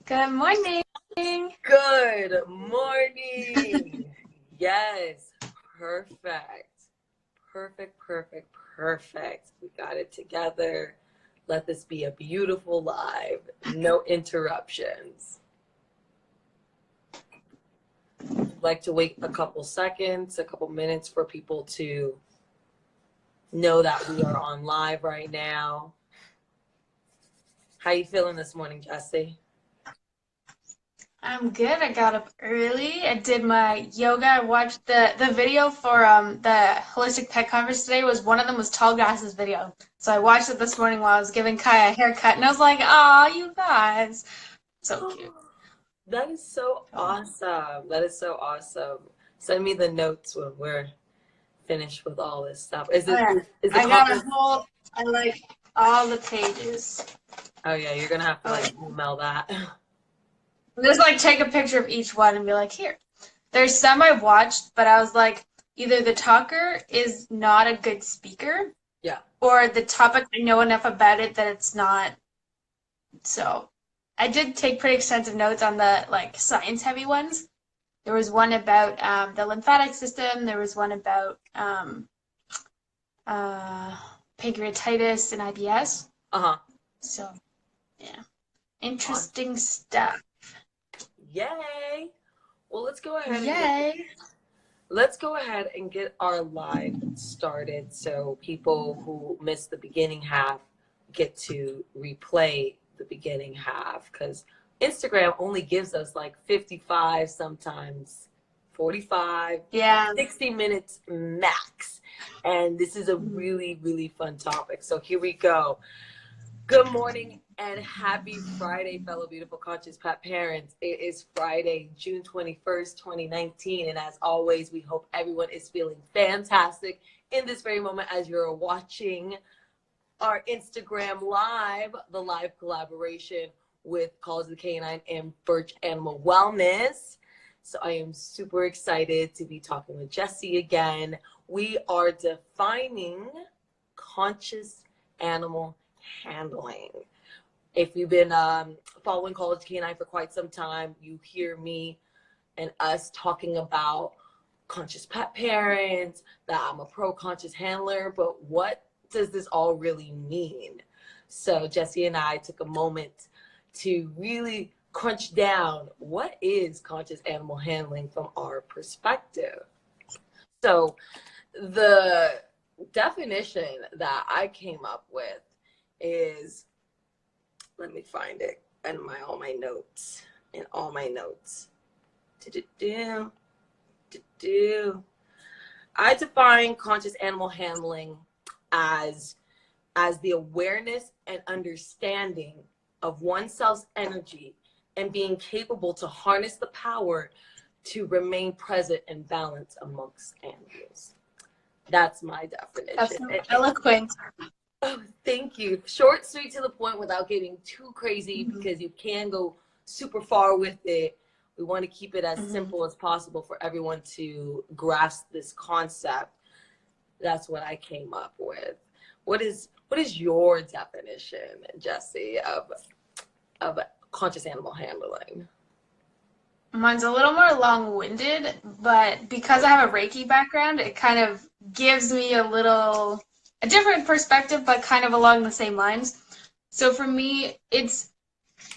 Good morning. Good morning. Yes, perfect. Perfect, perfect, perfect. We got it together. Let this be a beautiful live. No interruptions. Like to wait a couple seconds, a couple minutes for people to know that we are on live right now. How you feeling this morning, Jesse? I'm good. I got up early. I did my yoga. I watched the video for the holistic pet conference today. Was one of them was Tall Grass's video. So I watched it this morning while I was giving Kai a haircut, and I was like, "Aw, you guys, so cute." That is so So, awesome. That is so awesome. Send me the notes when we're finished with all this stuff. Is oh it yeah, is the I got a conference? whole. I like all the pages. Oh yeah, you're gonna have to Oh like yeah. email that. Just like take a picture of each one and be like, "Here." There's some I watched, but I was like, either the talker is not a good speaker Yeah. or the topic I know enough about it that it's not. So I did take pretty extensive notes on the like science heavy ones. There was one about the lymphatic system. There was one about uh, pancreatitis and IBS. Uh-huh. So yeah, Awesome. interesting stuff. Yay. Well, Yay! let's go ahead and get our live started so people who missed the beginning half get to replay the beginning half because Instagram only gives us like 55, sometimes 45, Yeah. 60 minutes max. And this is a really, really fun topic. So here we go. Good morning and happy Friday, fellow beautiful conscious pet parents. It is Friday, June 21st, 2019. And as always, we hope everyone is feeling fantastic in this very moment as you're watching our Instagram live, the live collaboration with Calls of the Canine and Birch Animal Wellness. So I am super excited to be talking with Jesse again. We are defining conscious animal handling. If you've been following College Canine for quite some time, you hear me and us talking about conscious pet parents, that I'm a pro conscious handler, but what does this all really mean? So Jesse and I took a moment to really crunch down what is conscious animal handling from our perspective. So the definition that I came up with is, let me find it in all my notes. In all my notes. Do-do-do, do-do. I define conscious animal handling as the awareness and understanding of oneself's energy and being capable to harness the power to remain present and balanced amongst animals. That's my That's definition. so eloquent. Oh, thank you. Short, sweet, to the point without getting too crazy Mm-hmm. because you can go super far with it. We want to keep it as Mm-hmm. simple as possible for everyone to grasp this concept. That's what I came up with. What is your definition, Jesse, of conscious animal handling? Mine's a little more long-winded, but because I have a Reiki background, it kind of gives me a different perspective, but kind of along the same lines. So for me, it's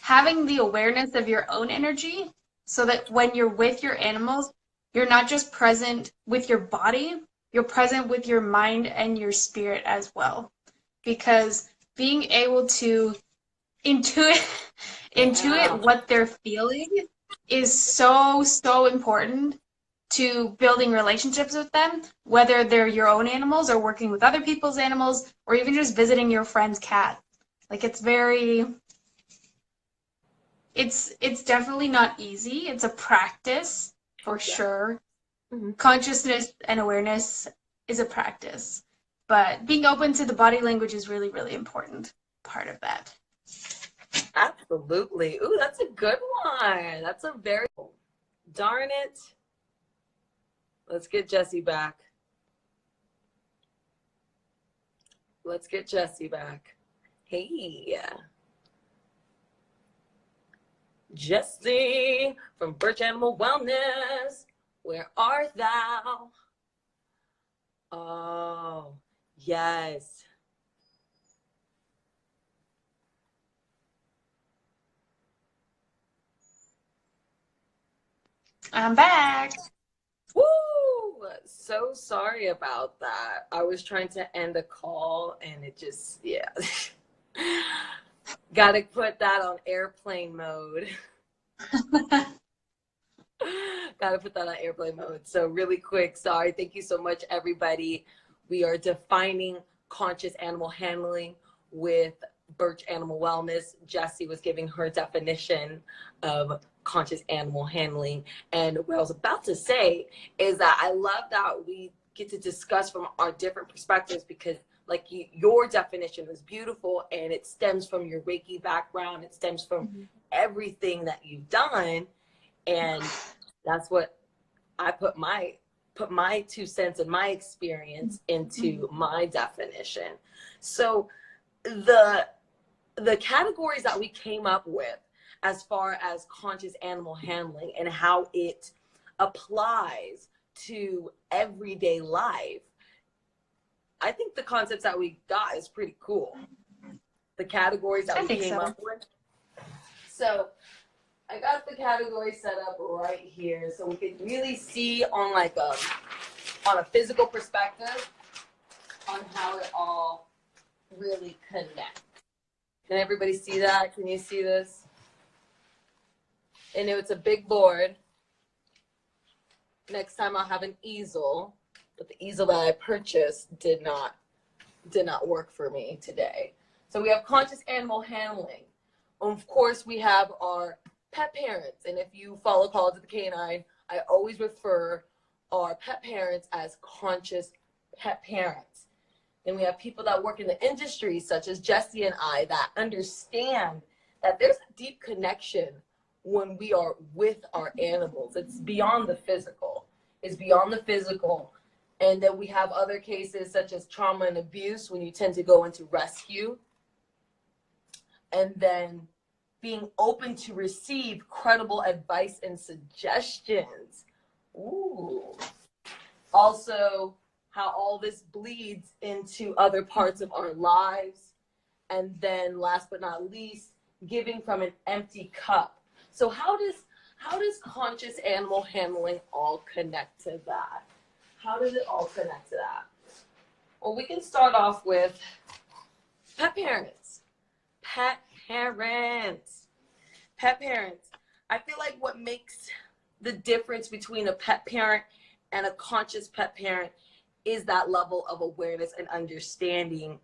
having the awareness of your own energy so that when you're with your animals, you're not just present with your body, you're present with your mind and your spirit as well. Because being able to intuit Yeah. intuit what they're feeling is so important to building relationships with them, whether they're your own animals or working with other people's animals or even just visiting your friend's cat. Like it's definitely not easy. It's a practice for Oh yeah. sure. Mhm. Consciousness and awareness is a practice, but being open to the body language is really important part of that. Absolutely. Ooh, that's a good one. That's a very, darn it. Let's get Jesse back. Let's get Jesse back. Hey, Jessie from Birch Animal Wellness. Where art thou? Oh, yes. I'm back. Woo! So sorry about that. I was trying to end a call and it just, yeah. Got to put that on airplane mode. Got to put that on airplane mode. So really quick, sorry. Thank you so much, everybody. We are defining conscious animal handling with Birch Animal Wellness. Jessie was giving her definition of conscious animal handling. And what I was about to say is that I love that we get to discuss from our different perspectives, because like your definition was beautiful and it stems from your Reiki background. It stems from everything that you've done. And that's what I put my 2 cents and my experience into my definition. So the categories that we came up with as far as conscious animal handling and how it applies to everyday life, I think the concepts that we got is pretty cool. The categories that we came up with. So I got the category set up right here so we can really see on like on a physical perspective on how it all really connects. Can everybody see that? Can you see this? And it's a big board. Next time I'll have an easel, but the easel that I purchased did not work for me today. So we have conscious animal handling. Of course, we have our pet parents. And if you follow Call to the Canine, I always refer our pet parents as conscious pet parents. And we have people that work in the industry, such as Jessie and I, that understand that there's a deep connection when we are with our animals. It's beyond the physical. It's beyond the physical. And then we have other cases such as trauma and abuse, when you tend to go into rescue. And then being open to receive credible advice and suggestions. Ooh. Also, how all this bleeds into other parts of our lives. And then last but not least, giving from an empty cup. So how does conscious animal handling all connect to that? How does it all connect to that? Well, we can start off with pet parents. Pet parents. Pet parents. I feel like what makes the difference between a pet parent and a conscious pet parent is that level of awareness and understanding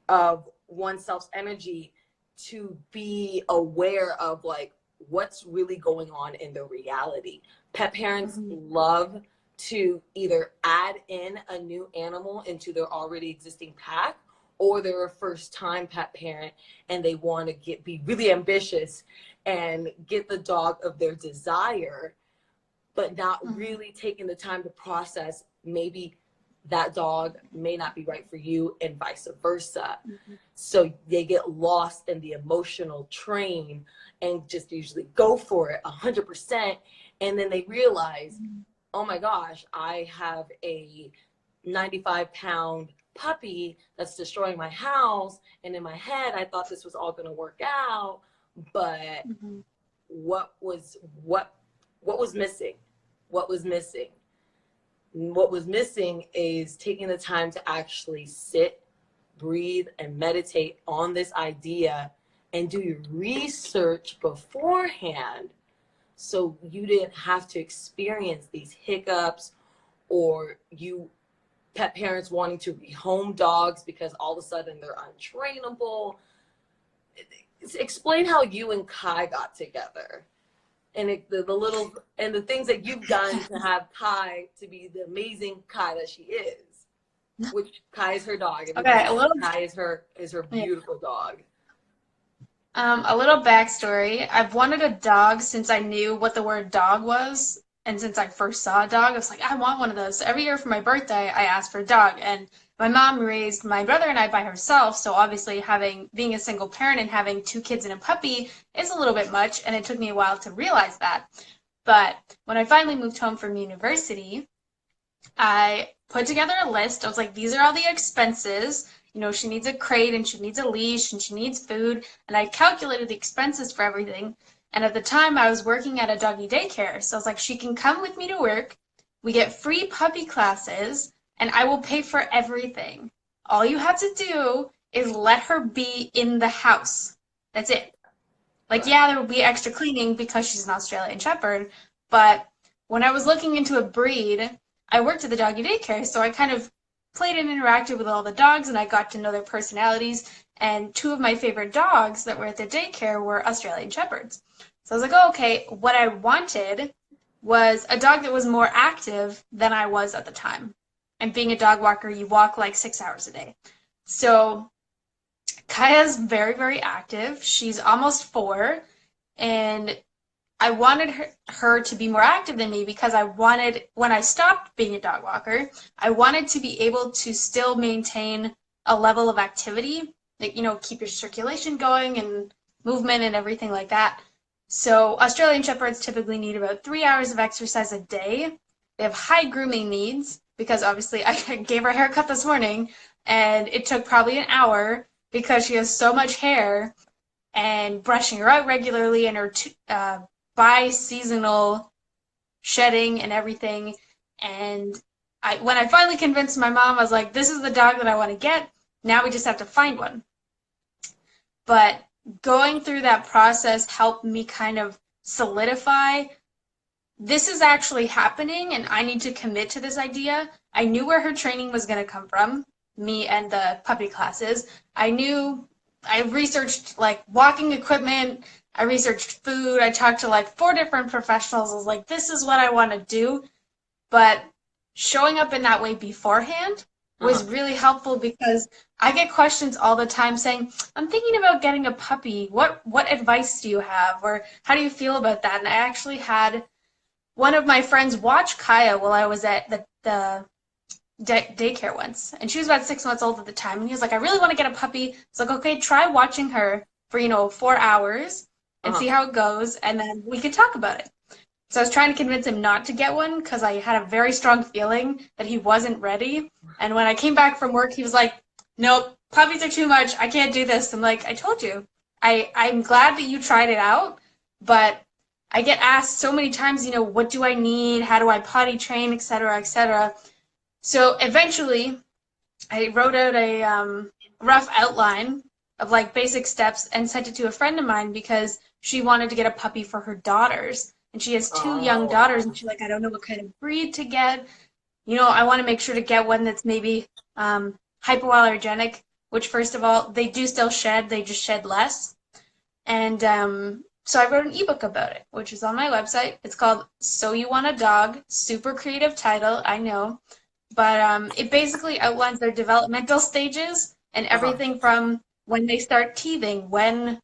of oneself's energy, to be aware of like what's really going on in the reality. Pet parents love to either add in a new animal into their already existing pack, or they're a first-time pet parent and they want to be really ambitious and get the dog of their desire, but not really taking the time to process maybe that dog may not be right for you, and vice versa. So they get lost in the emotional train and just usually go for it 100%. And then they realize, oh my gosh, I have a 95-pound puppy that's destroying my house. And in my head, I thought this was all going to work out. But what was missing? What was missing? What was missing is taking the time to actually sit, breathe, and meditate on this idea and do your research beforehand, so you didn't have to experience these hiccups, or you pet parents wanting to rehome dogs because all of a sudden they're untrainable. Explain how you and Kai got together. And the things that you've done to have Kai to be the amazing Kai that she is, which Kai is her dog. Okay, Kai is her beautiful dog. A little backstory. I've wanted a dog since I knew what the word dog was. And since I first saw a dog, I was like, I want one of those. So every year for my birthday, I asked for a dog. And my mom raised my brother and I by herself, so obviously being a single parent and having 2 kids and a puppy is a little bit much, and it took me a while to realize that. But when I finally moved home from university, I put together a list. I was like, these are all the expenses. You know, she needs a crate and she needs a leash and she needs food. And I calculated the expenses for everything. And at the time, I was working at a doggy daycare. So I was like, she can come with me to work. We get free puppy classes and I will pay for everything. All you have to do is let her be in the house. That's it. Like, yeah, there will be extra cleaning because she's an Australian Shepherd, but when I was looking into a breed, I worked at the doggy daycare, so I kind of played and interacted with all the dogs, and I got to know their personalities. And 2 of my favorite dogs that were at the daycare were Australian Shepherds. So I was like, oh, okay, what I wanted was a dog that was more active than I was at the time. And being a dog walker, you walk like 6 hours a day. So Kaya's very, very active. She's almost 4, and I wanted her to be more active than me because I wanted, when I stopped being a dog walker, I wanted to be able to still maintain a level of activity, like, you know, keep your circulation going and movement and everything like that. So Australian Shepherds typically need about 3 hours of exercise a day. They have high grooming needs because obviously I gave her a haircut this morning and it took probably an hour because she has so much hair, and brushing her out regularly and her bi-seasonal shedding and everything. And when I finally convinced my mom, I was like, this is the dog that I want to get. Now we just have to find one. But going through that process helped me kind of solidify this is actually happening and I need to commit to this idea. I knew where her training was going to come from, me and the puppy classes. I researched like walking equipment, I researched food, I talked to like 4 different professionals. I was like, this is what I want to do. But showing up in that way beforehand was really helpful because I get questions all the time saying, I'm thinking about getting a puppy. What advice do you have? Or how do you feel about that? And I actually had one of my friends watch Kaya while I was at the daycare once, and she was about 6 months old at the time, and he was like, I really want to get a puppy. It's like, okay, try watching her for 4 hours and see how it goes, and then we could talk about it. So I was trying to convince him not to get one because I had a very strong feeling that he wasn't ready. And when I came back from work, he was like, nope, puppies are too much, I can't do this. I'm like, I told you, I'm glad that you tried it out, but I get asked so many times, what do I need, how do I potty train, etc., etc. So eventually, I wrote out a rough outline of like basic steps and sent it to a friend of mine because she wanted to get a puppy for her daughters. And she has 2 young daughters, and she's like, I don't know what kind of breed to get. I want to make sure to get one that's maybe hypoallergenic, which first of all, they do still shed, they just shed less. And so I wrote an ebook about it, which is on my website. It's called So You Want a Dog. Super creative title, I know. But it basically outlines their developmental stages and everything from when they start teething, when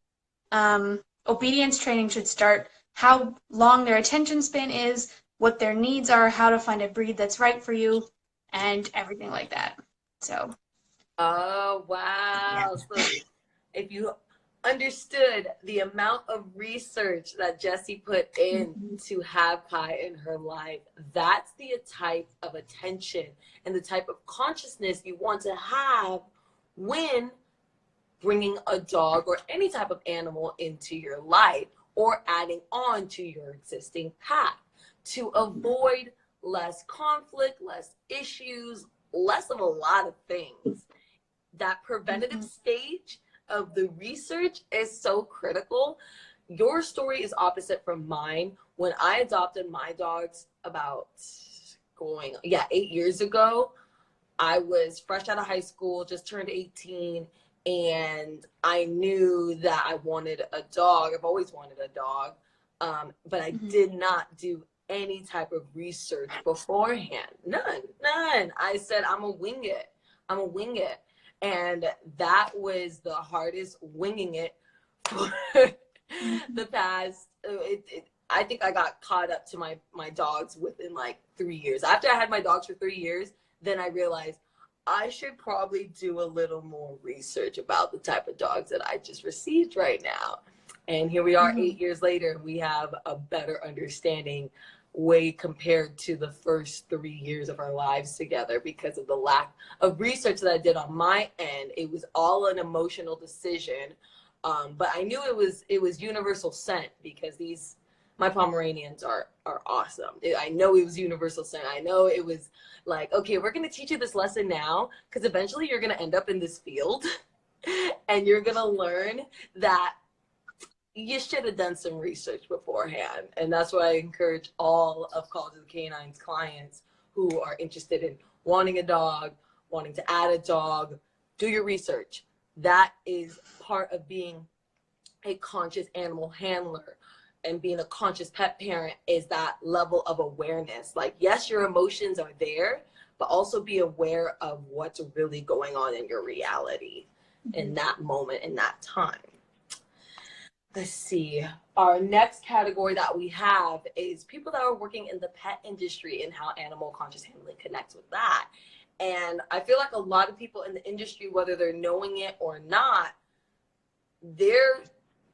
obedience training should start, how long their attention span is, what their needs are, how to find a breed that's right for you, and everything like that. So. Oh, wow. Yeah. So if you understood the amount of research that Jessie put in to have Kai in her life, that's the type of attention and the type of consciousness you want to have when bringing a dog or any type of animal into your life or adding on to your existing path to avoid less conflict, less issues, less of a lot of things. That preventative stage of the research is so critical. Your story is opposite from mine. When I adopted my dogs about 8 years ago, I was fresh out of high school, just turned 18, and I knew that I wanted a dog. I've always wanted a dog, but I did not do any type of research beforehand. None. I said, I'm a wing it. And that was the hardest winging it for the past, I think I got caught up to my dogs within like 3 years. After I had my dogs for 3 years, then I realized I should probably do a little more research about the type of dogs that I just received right now. And here we are 8 years later, we have a better understanding way compared to the first 3 years of our lives together because of the lack of research that I did on my end. It was all an emotional decision. But I knew it was universal scent because my Pomeranians are awesome. I know it was universal scent. I know it was like, okay, we're going to teach you this lesson now because eventually you're going to end up in this field and you're going to learn that you should have done some research beforehand. And that's why I encourage all of College of the Canines clients who are interested in wanting a dog, wanting to add a dog, do your research. That is part of being a conscious animal handler. And being a conscious pet parent is that level of awareness. Like, yes, your emotions are there, but also be aware of what's really going on in your reality in that moment, in that time. Let's see. Our next category that we have is people that are working in the pet industry and how animal conscious handling connects with that. And I feel like a lot of people in the industry, whether they're knowing it or not,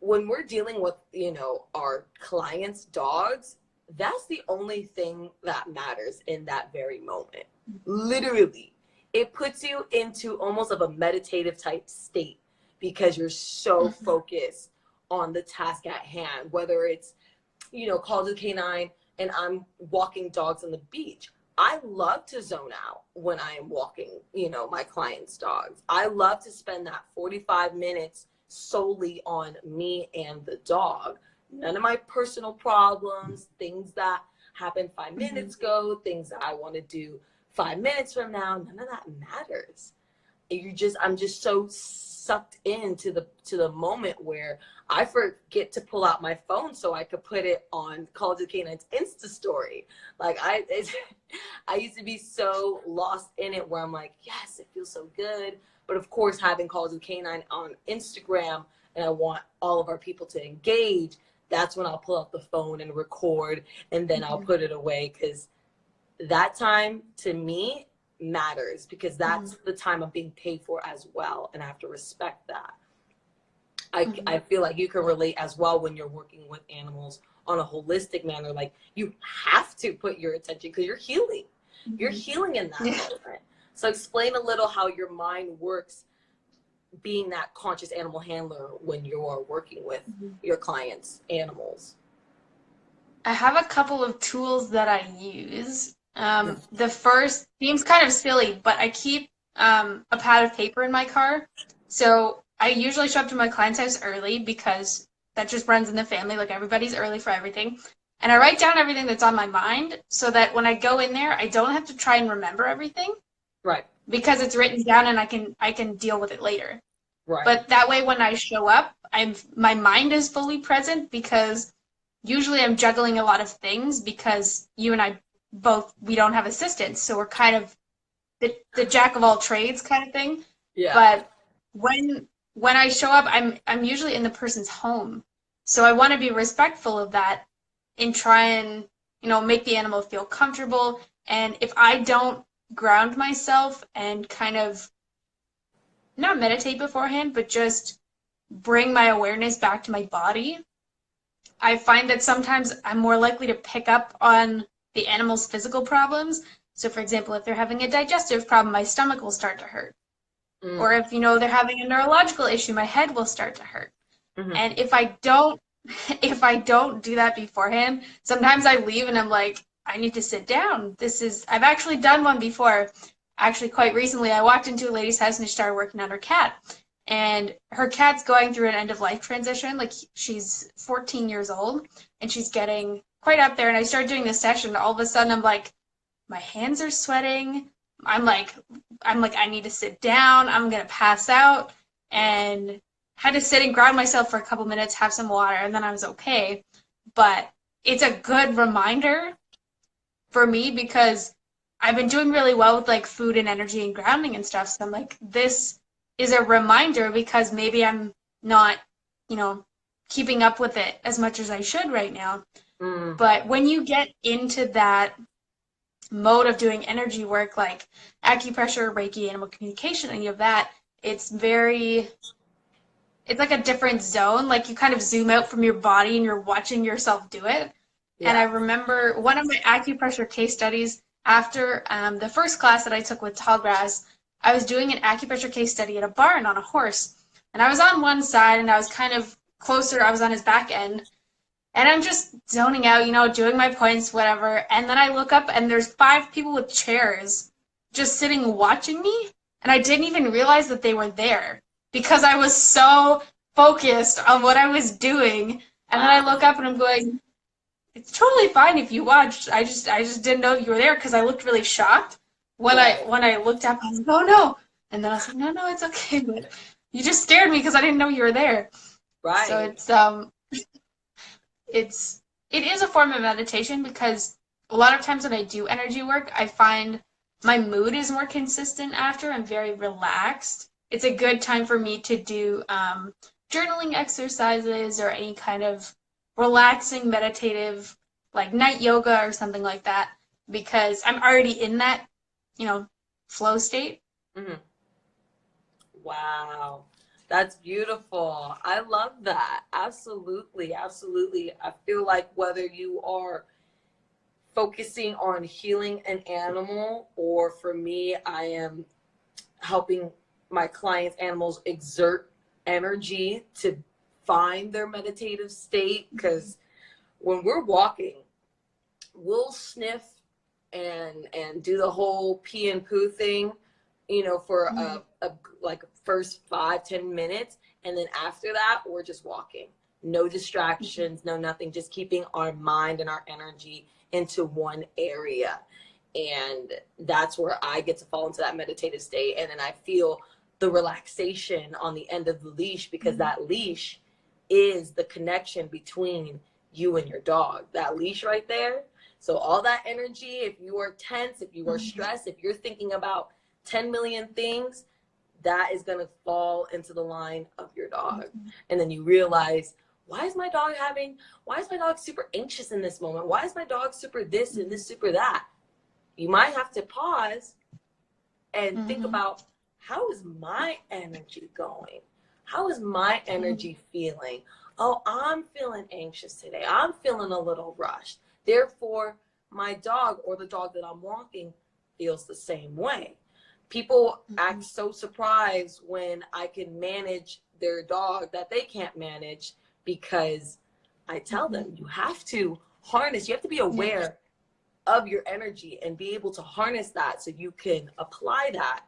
when we're dealing with, our clients' dogs, that's the only thing that matters in that very moment. Literally, it puts you into almost of a meditative type state because you're so focused on the task at hand, whether it's, College of the Canine and I'm walking dogs on the beach. I love to zone out when I am walking, my clients' dogs. I love to spend that 45 minutes solely on me and the dog. None of my personal problems, things that happened 5 minutes ago, things that I want to do 5 minutes from now, none of that matters. I'm just so sucked into the moment where I forget to pull out my phone so I could put it on College of the Canine's Insta story. Like I used to be so lost in it where I'm like, yes, it feels so good. But of course, having College of the Canine on Instagram and I want all of our people to engage, that's when I'll pull out the phone and record and then I'll put it away because that time to me matters because that's the time I'm being paid for as well. And I have to respect that. I feel like you can relate as well when you're working with animals on a holistic manner. Like you have to put your attention because you're healing. You're healing in that moment. So explain a little how your mind works being that conscious animal handler when you are working with your clients' animals. I have a couple of tools that I use. The first seems kind of silly, but I keep a pad of paper in my car. So I usually show up to my client's house early because that just runs in the family. Like everybody's early for everything. And I write down everything that's on my mind so that when I go in there, I don't have to try and remember everything. Right. Because it's written down and I can deal with it later. Right. But that way when I show up, my mind is fully present because usually I'm juggling a lot of things because you and I both, we don't have assistants. So we're kind of the jack of all trades kind of thing. Yeah. But when I show up, I'm usually in the person's home. So I want to be respectful of that and try and, make the animal feel comfortable. And if I don't ground myself and kind of not meditate beforehand, but just bring my awareness back to my body, I find that sometimes I'm more likely to pick up on the animal's physical problems. So for example, if they're having a digestive problem, my stomach will start to hurt. Or if, they're having a neurological issue, my head will start to hurt. And if I don't do that beforehand, sometimes I leave and I'm like, I need to sit down. I've actually done one before. Actually, quite recently, I walked into a lady's house and she started working on her cat. And her cat's going through an end-of-life transition. Like, she's 14 years old, and she's getting quite up there. And I started doing this session, and all of a sudden, I'm like, my hands are sweating. I'm like, I need to sit down. I'm going to pass out. And had to sit and ground myself for a couple minutes, have some water, and then I was okay. But it's a good reminder for me because I've been doing really well with like food and energy and grounding and stuff. So I'm like, this is a reminder because maybe I'm not, keeping up with it as much as I should right now. But when you get into that mode of doing energy work like acupressure, Reiki, animal communication, any of that, it's very, it's like a different zone. Like you kind of zoom out from your body and you're watching yourself do it. And I Yeah. remember one of my acupressure case studies after the first class that I took with Tallgrass, I was doing an acupressure case study at a barn on a horse. And I was on one side and I was kind of closer, I was on his back end. And I'm just zoning out, doing my points, whatever. And then I look up and there's 5 people with chairs just sitting watching me. And I didn't even realize that they were there because I was so focused on what I was doing. And then I look up and I'm going, it's totally fine if you watched. I just didn't know you were there because I looked really shocked when Right. I looked up. I was like, oh no. And then I was like, no, it's okay. But you just scared me because I didn't know you were there. So Right. it is a form of meditation because a lot of times when I do energy work, I find my mood is more consistent after. I'm very relaxed. It's a good time for me to do journaling exercises or any kind of relaxing meditative like night yoga or something like that because I'm already in that, flow state. Mhm. Wow. That's beautiful. I love that. Absolutely. Absolutely. I feel like whether you are focusing on healing an animal, or for me, I am helping my clients' animals exert energy to find their meditative state. Because when we're walking, we'll sniff and do the whole pee and poo thing, for a like first 5-10 minutes, and then after that we're just walking, no distractions, no nothing, just keeping our mind and our energy into one area. And that's where I get to fall into that meditative state, and then I feel the relaxation on the end of the leash, because that leash is the connection between you and your dog, that leash right there. So all that energy, if you are tense, if you are stressed, if you're thinking about 10 million things, that is going to fall into the line of your dog. And then you realize, why is my dog super anxious in this moment? Why is my dog super this and this super that? You might have to pause and think about, how is my energy going? How is my energy feeling? Oh, I'm feeling anxious today. I'm feeling a little rushed. Therefore, my dog, or the dog that I'm walking, feels the same way. People act so surprised when I can manage their dog that they can't manage, because I tell them, you have to harness, you have to be aware of your energy and be able to harness that so you can apply that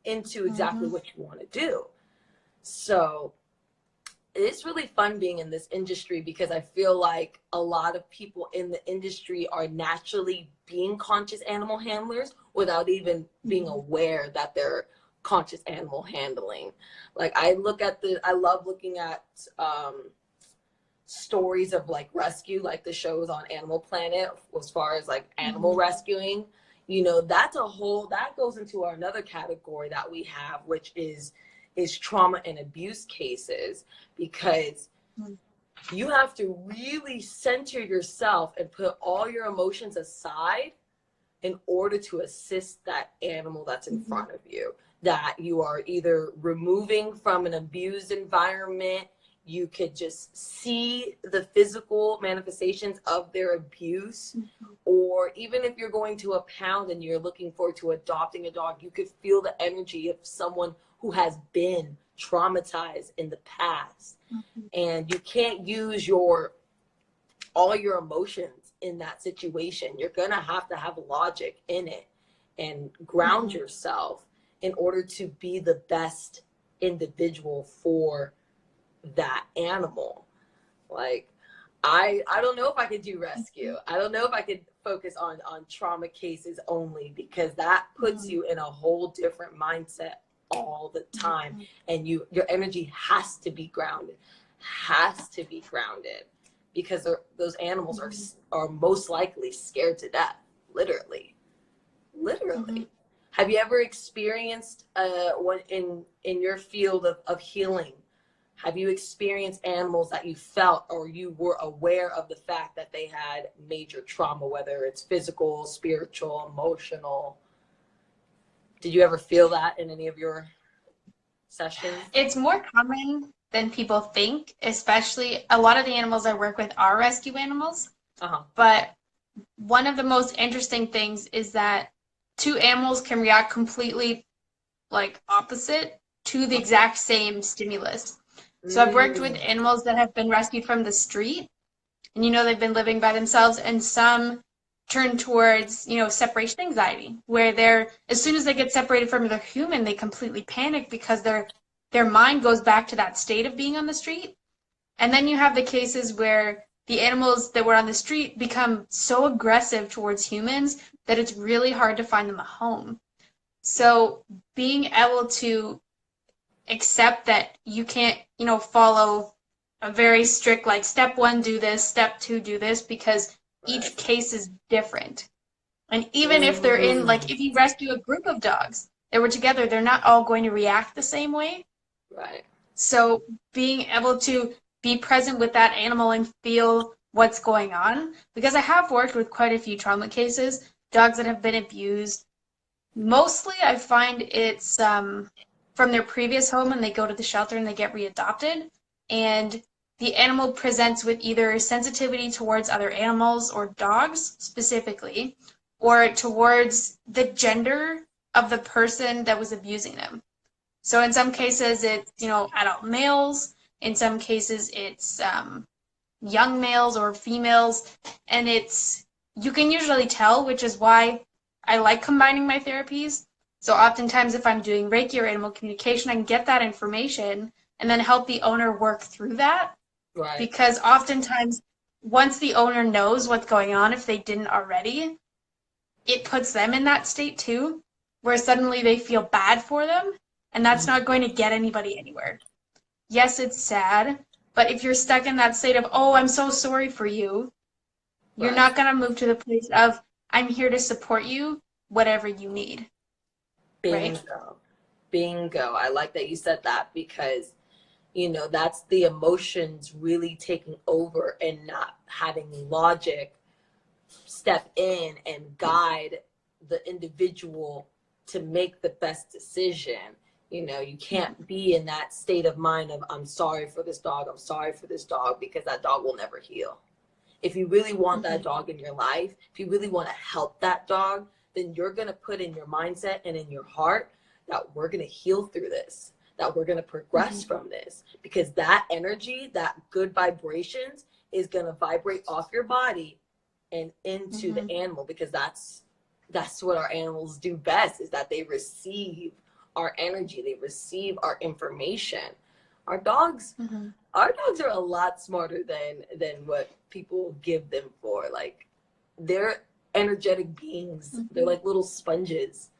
into exactly what you want to do. So it's really fun being in this industry, because I feel like a lot of people in the industry are naturally being conscious animal handlers without even being aware that they're conscious animal handling. Like I love looking at stories of like rescue, like the shows on Animal Planet, as far as like animal rescuing. That goes into another category that we have, which is trauma and abuse cases, because you have to really center yourself and put all your emotions aside in order to assist that animal that's in front of you, that you are either removing from an abused environment. You could just see the physical manifestations of their abuse. Or even if you're going to a pound and you're looking forward to adopting a dog, you could feel the energy of someone who has been traumatized in the past. And you can't use all your emotions in that situation. You're going to have logic in it and ground yourself in order to be the best individual for that animal. Like I don't know if I could do rescue. I don't know if I could focus on trauma cases only, because that puts you in a whole different mindset all the time. And your energy has to be grounded, because those animals are most likely scared to death, literally. Have you ever experienced in your field of healing, Have you experienced animals that you felt or you were aware of the fact that they had major trauma, whether it's physical, spiritual, emotional? Did you ever feel that in any of your sessions? It's more common than people think, especially a lot of the animals I work with are rescue animals. Uh-huh. But one of the most interesting things is that two animals can react completely like opposite to the exact same stimulus. So I've worked with animals that have been rescued from the street, and they've been living by themselves, and some turn towards separation anxiety, where as soon as they get separated from their human, they completely panic because their mind goes back to that state of being on the street. And then you have the cases where the animals that were on the street become so aggressive towards humans that it's really hard to find them a home. So being able to accept that you can't, follow a very strict, like, step one, do this, step two, do this, because each case is different. And even if they're in, like, if you rescue a group of dogs that were together, they're not all going to react the same way. Right. So being able to be present with that animal and feel what's going on, because I have worked with quite a few trauma cases, dogs that have been abused. Mostly I find it's from their previous home, and they go to the shelter and they get readopted, and the animal presents with either sensitivity towards other animals or dogs specifically, or towards the gender of the person that was abusing them. So in some cases it's, adult males. In some cases it's young males or females. And you can usually tell, which is why I like combining my therapies. So oftentimes if I'm doing Reiki or animal communication, I can get that information and then help the owner work through that. Right. Because oftentimes once the owner knows what's going on, if they didn't already, it puts them in that state too, where suddenly they feel bad for them. And that's not going to get anybody anywhere. Yes, it's sad, but if you're stuck in that state of, oh, I'm so sorry for you, you're not going to move to the place of, I'm here to support you, whatever you need. Bingo. Right? Bingo. I like that you said that, because, that's the emotions really taking over and not having logic step in and guide the individual to make the best decision. You can't be in that state of mind of, I'm sorry for this dog, because that dog will never heal. If you really want that dog in your life, if you really want to help that dog, then you're going to put in your mindset and in your heart that we're going to heal through this, that we're going to progress from this, because that energy, that good vibrations is going to vibrate off your body and into the animal, because that's what our animals do best, is that they receive our energy, they receive our information. Our dogs are a lot smarter than what people give them for. Like, they're energetic beings. They're like little sponges.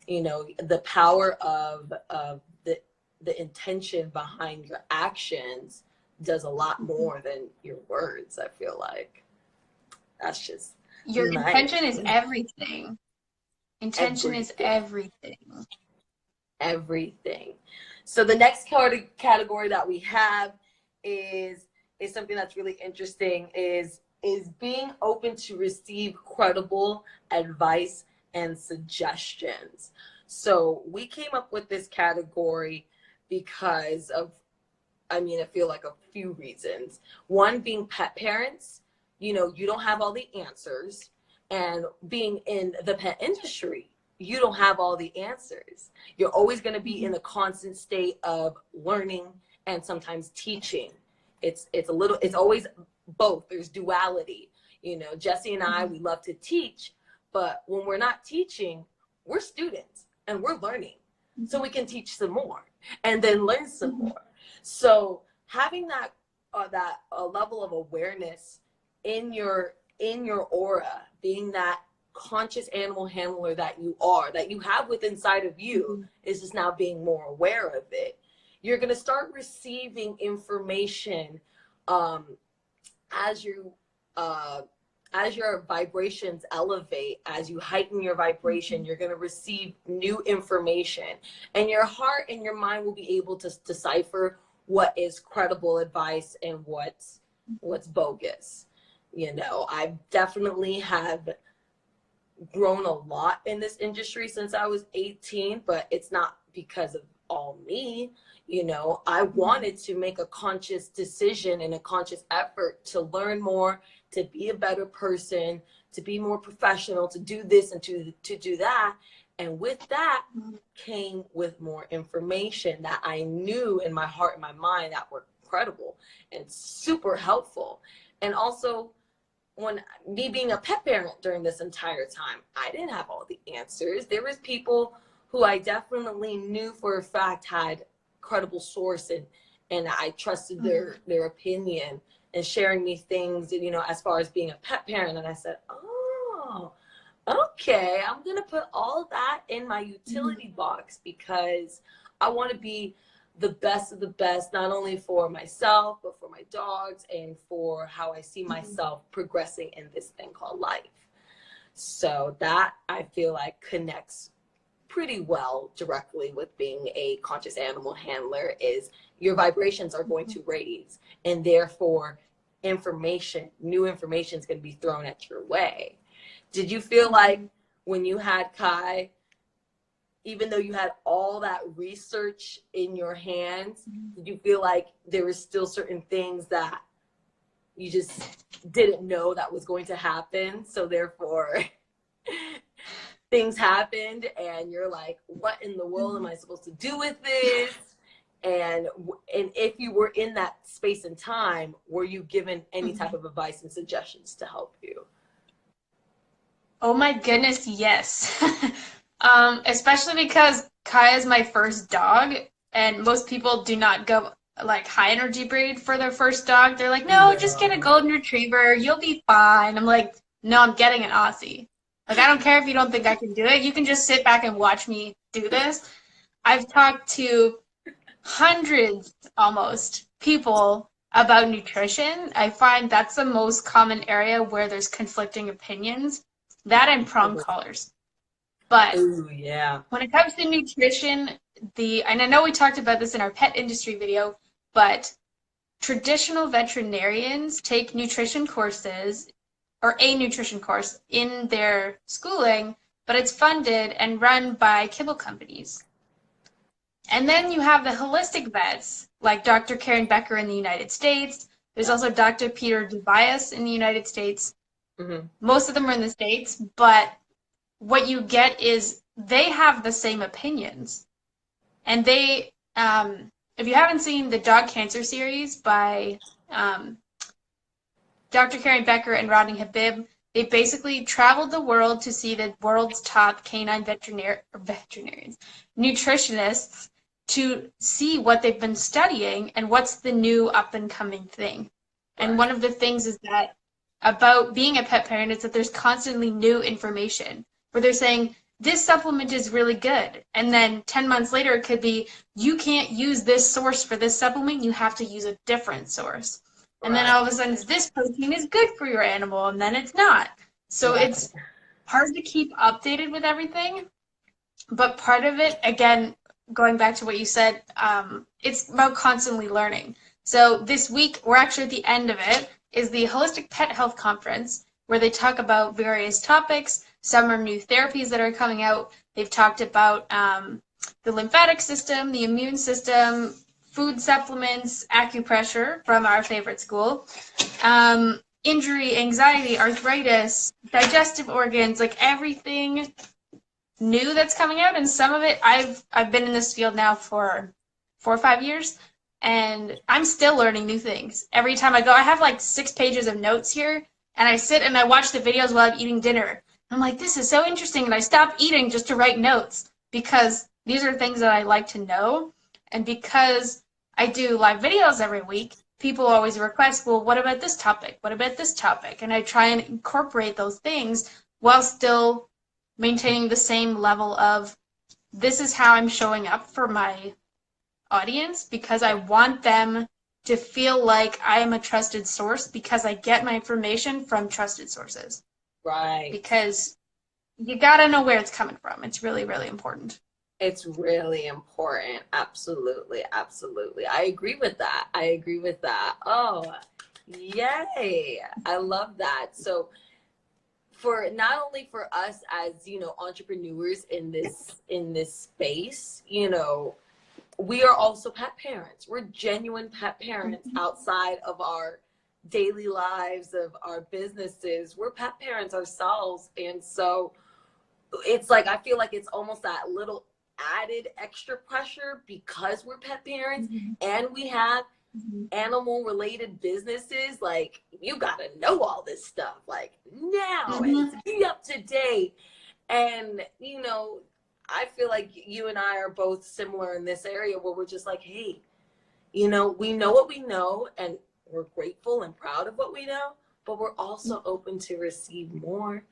The power of the intention behind your actions does a lot more than your words, I feel like. That's just your nice. Intention is everything. Intention is everything. Everything. So the next category that we have is something that's really interesting, is being open to receive credible advice and suggestions. So we came up with this category because of, I feel like a few reasons. One being pet parents, you don't have all the answers, and being in the pet industry, you don't have all the answers. You're always going to be in a constant state of learning and sometimes teaching. It's always both. There's duality. Jesse and I, we love to teach, but when we're not teaching, we're students and we're learning. So we can teach some more and then learn some more. So having that level of awareness in your aura, being that conscious animal handler that you are, that you have within inside of you, is just now being more aware of it. You're going to start receiving information as your vibrations elevate, as you heighten your vibration, you're going to receive new information, and your heart and your mind will be able to decipher what is credible advice and what's bogus. I definitely have grown a lot in this industry since I was 18, but it's not because of all me. I wanted to make a conscious decision and a conscious effort to learn more, to be a better person, to be more professional, to do this and to do that. And with that came with more information that I knew in my heart and my mind that were credible and super helpful. And also, when me being a pet parent during this entire time, I didn't have all the answers. There was people who I definitely knew for a fact had credible source, and I trusted their opinion and sharing me things, as far as being a pet parent. And I said, oh, okay, I'm going to put all that in my utility box, because I want to be the best of the best, not only for myself, but for my dogs and for how I see myself progressing in this thing called life. So that, I feel like, connects pretty well directly with being a conscious animal handler, is your vibrations are going to raise, and therefore new information is going to be thrown at your way. Did you feel like when you had Kai, even though you had all that research in your hands, did you feel like there were still certain things that you just didn't know that was going to happen? So therefore things happened and you're like, what in the world am I supposed to do with this? And if you were in that space and time, were you given any type of advice and suggestions to help you? Oh my goodness, yes. Especially because Kai is my first dog, and most people do not go like high energy breed for their first dog. They're like, no, just get a golden retriever, you'll be fine. I'm like, no, I'm getting an Aussie. Like, I don't care if you don't think I can do it. You can just sit back and watch me do this. I've talked to hundreds, almost, people about nutrition. I find that's the most common area where there's conflicting opinions. That and prong collars. But when it comes to nutrition, and I know we talked about this in our pet industry video, but traditional veterinarians take nutrition courses, or a nutrition course, in their schooling, but it's funded and run by kibble companies. And then you have the holistic vets, like Dr. Karen Becker in the United States. There's also Dr. Peter DeVias in the United States. Most of them are in the States, but what you get is they have the same opinions. And they, if you haven't seen the dog cancer series by Dr. Karen Becker and Rodney Habib, they basically traveled the world to see the world's top canine veterinarians, nutritionists, to see what they've been studying and what's the new up and coming thing. And one of the things is that about being a pet parent is that there's constantly new information where they're saying, this supplement is really good. And then 10 months later, it could be, you can't use this source for this supplement. You have to use a different source. And then all of a sudden, this protein is good for your animal, and then it's not. So it's hard to keep updated with everything. But part of it, again, going back to what you said, it's about constantly learning. So this week, we're actually at the end of it, is the Holistic Pet Health Conference, where they talk about various topics. Some are new therapies that are coming out. They've talked about the lymphatic system, the immune system, food supplements, acupressure from our favorite school, injury, anxiety, arthritis, digestive organs, like everything new that's coming out. And some of it, I've been in this field now for 4 or 5 years, and I'm still learning new things. Every time I go, I have like 6 pages of notes here, and I sit and I watch the videos while I'm eating dinner. I'm like, this is so interesting, and I stop eating just to write notes, because these are things that I like to know. And because I do live videos every week, people always request, well, what about this topic? What about this topic? And I try and incorporate those things while still maintaining the same level of, this is how I'm showing up for my audience, because I want them to feel like I am a trusted source, because I get my information from trusted sources. Right. Because you gotta know where it's coming from. It's really, really important. It's really important. Absolutely. Absolutely. I agree with that. I agree with that. Oh, yay. I love that. So for not only for us as, entrepreneurs in this space, we are also pet parents. We're genuine pet parents outside of our daily lives, of our businesses. We're pet parents ourselves. And so it's like, I feel like it's almost that little added extra pressure because we're pet parents and we have animal related businesses. Like, you got to know all this stuff like now and to be up to date. And, I feel like you and I are both similar in this area where we're just like, hey, we know what we know and we're grateful and proud of what we know, but we're also open to receive more.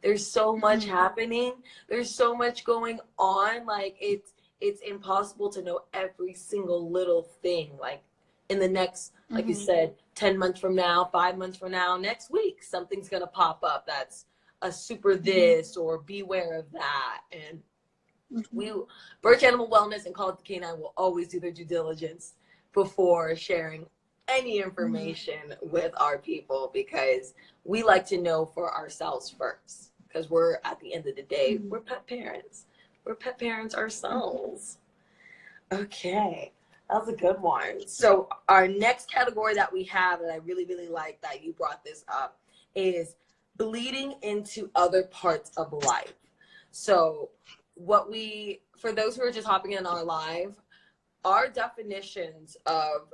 There's so much happening. There's so much going on. Like, it's impossible to know every single little thing. Like, in the next, like you said, 10 months from now, 5 months from now, next week, something's going to pop up that's a super this or beware of that. And Birch Animal Wellness and Call It the Canine will always do their due diligence before sharing any information with our people, because we like to know for ourselves first, because we're, at the end of the day, we're pet parents. We're pet parents ourselves. Okay, that was a good one. So our next category that we have, and I really, really like that you brought this up, is bleeding into other parts of life. So for those who are just hopping in our live, our definitions of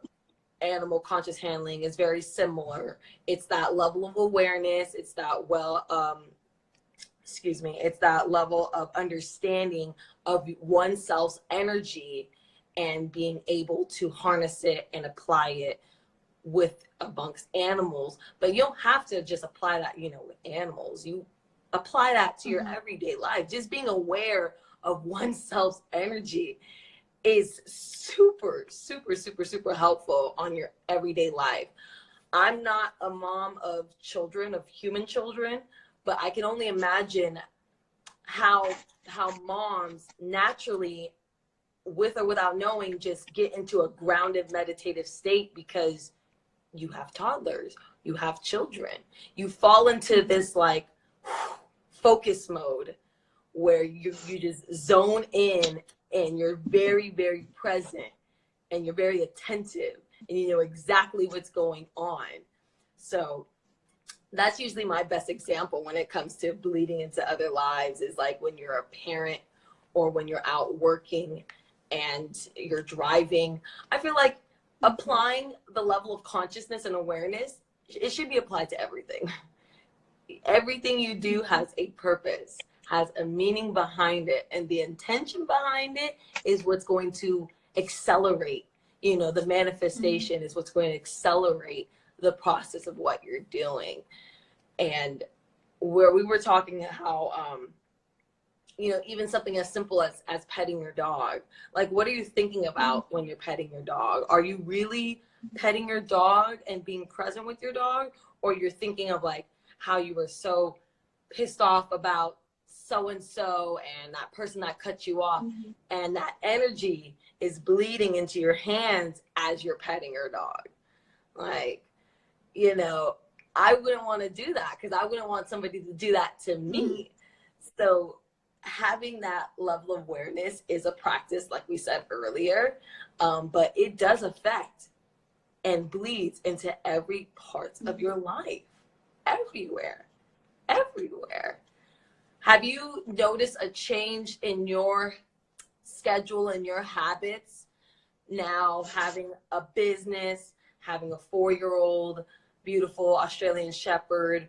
animal conscious handling is very similar. It's that level of awareness. It's that it's that level of understanding of oneself's energy and being able to harness it and apply it with amongst animals. But you don't have to just apply that, with animals. You apply that to your everyday life. Just being aware of oneself's energy is super, super, super, super helpful on your everyday life. I'm not a mom of children, of human children, but I can only imagine how moms naturally, with or without knowing, just get into a grounded meditative state because you have toddlers, you have children. You fall into this like focus mode where you just zone in and you're very, very present and you're very attentive and you know exactly what's going on. So that's usually my best example when it comes to bleeding into other lives, is like when you're a parent or when you're out working and you're driving. I feel like applying the level of consciousness and awareness, it should be applied to everything. Everything you do has a purpose, has a meaning behind it, and the intention behind it is what's going to accelerate, the manifestation is what's going to accelerate the process of what you're doing. And where we were talking how, even something as simple as petting your dog, like, what are you thinking about when you're petting your dog? Are you really petting your dog and being present with your dog? Or you're thinking of like how you were so pissed off about so-and-so and that person that cut you off, and that energy is bleeding into your hands as you're petting your dog. Like, I wouldn't want to do that because I wouldn't want somebody to do that to me. So having that level of awareness is a practice, like we said earlier, but it does affect and bleeds into every part of your life, everywhere. Have you noticed a change in your schedule and your habits now, having a business, having a 4-year-old beautiful Australian Shepherd?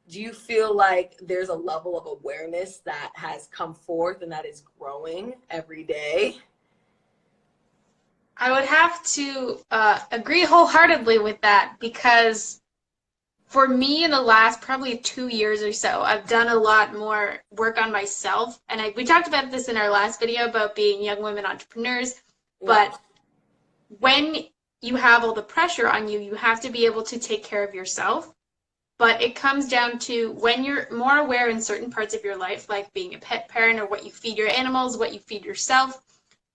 Do you feel like there's a level of awareness that has come forth and that is growing every day? I would have to agree wholeheartedly with that, because for me in the last probably 2 years or so, I've done a lot more work on myself. And we talked about this in our last video about being young women entrepreneurs. But when you have all the pressure on you, you have to be able to take care of yourself. but it comes down to when you're more aware in certain parts of your life, like being a pet parent or what you feed your animals, what you feed yourself.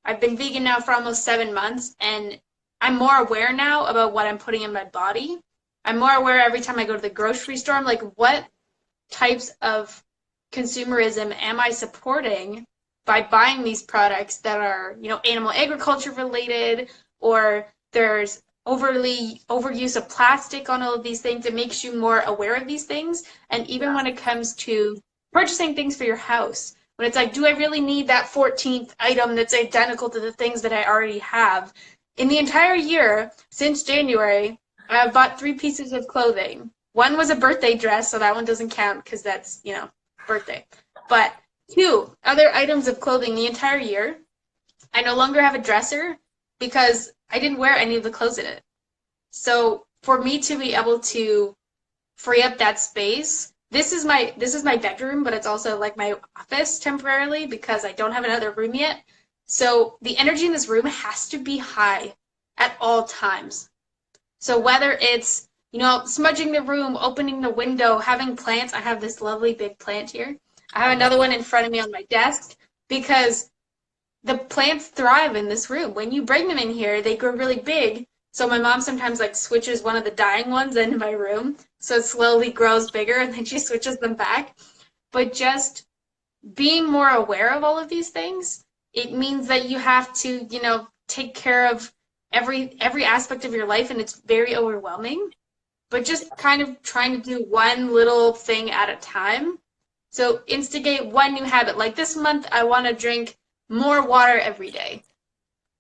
I've been vegan now for almost 7 months, and I'm more aware now about what I'm putting in my body. I'm more aware every time I go to the grocery store. I'm like, what types of consumerism am I supporting by buying these products that are, animal agriculture related, or there's overuse of plastic on all of these things. It makes you more aware of these things. And even when it comes to purchasing things for your house, when it's like, do I really need that 14th item that's identical to the things that I already have? In the entire year, since January, I've bought 3 pieces of clothing. One was a birthday dress, so that one doesn't count because that's, birthday. But 2 other items of clothing the entire year. I no longer have a dresser because I didn't wear any of the clothes in it. So for me to be able to free up that space, this is my bedroom, but it's also like my office temporarily because I don't have another room yet. So the energy in this room has to be high at all times. So whether it's, smudging the room, opening the window, having plants. I have this lovely big plant here. I have another one in front of me on my desk because the plants thrive in this room. When you bring them in here, they grow really big. So my mom sometimes switches one of the dying ones into my room. So it slowly grows bigger and then she switches them back. But just being more aware of all of these things, it means that you have to, take care of every aspect of your life, and it's very overwhelming. But just kind of trying to do one little thing at a time. So instigate one new habit. Like this month, I want to drink more water every day.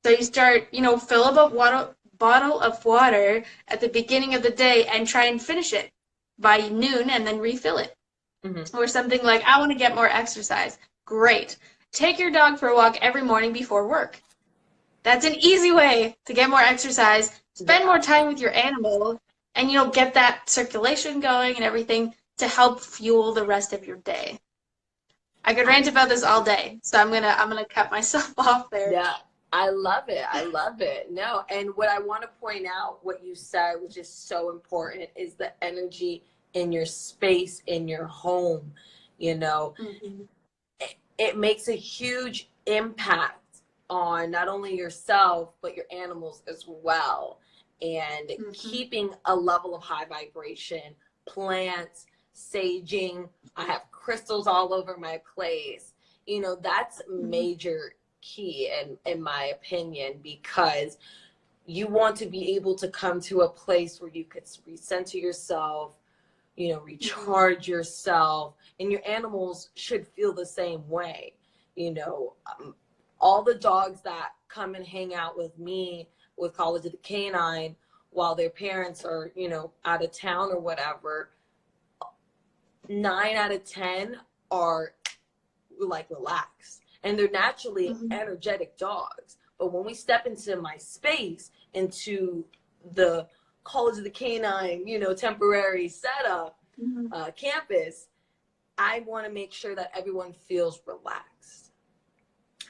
So you start, fill up a bottle of water at the beginning of the day and try and finish it by noon and then refill it. Mm-hmm. Or something like, I want to get more exercise. Great. Take your dog for a walk every morning before work. That's an easy way to get more exercise, spend more time with your animal, and get that circulation going and everything to help fuel the rest of your day. I could rant about this all day, so I'm gonna cut myself off there. Yeah, I love it. I love it. No, and what I want to point out, what you said, which is so important, is the energy in your space, in your home. Mm-hmm. It makes a huge impact on not only yourself but your animals as well. And mm-hmm. keeping a level of high vibration, plants, saging. I have crystals all over my place. That's major key in my opinion, because you want to be able to come to a place where you could recenter yourself, recharge mm-hmm. yourself, and your animals should feel the same way. All the dogs that come and hang out with me with College of the Canine while their parents are, out of town or whatever, 9 out of 10 are relaxed, and they're naturally mm-hmm. energetic dogs. But when we step into my space, into the College of the Canine, temporary setup, mm-hmm. Campus, I want to make sure that everyone feels relaxed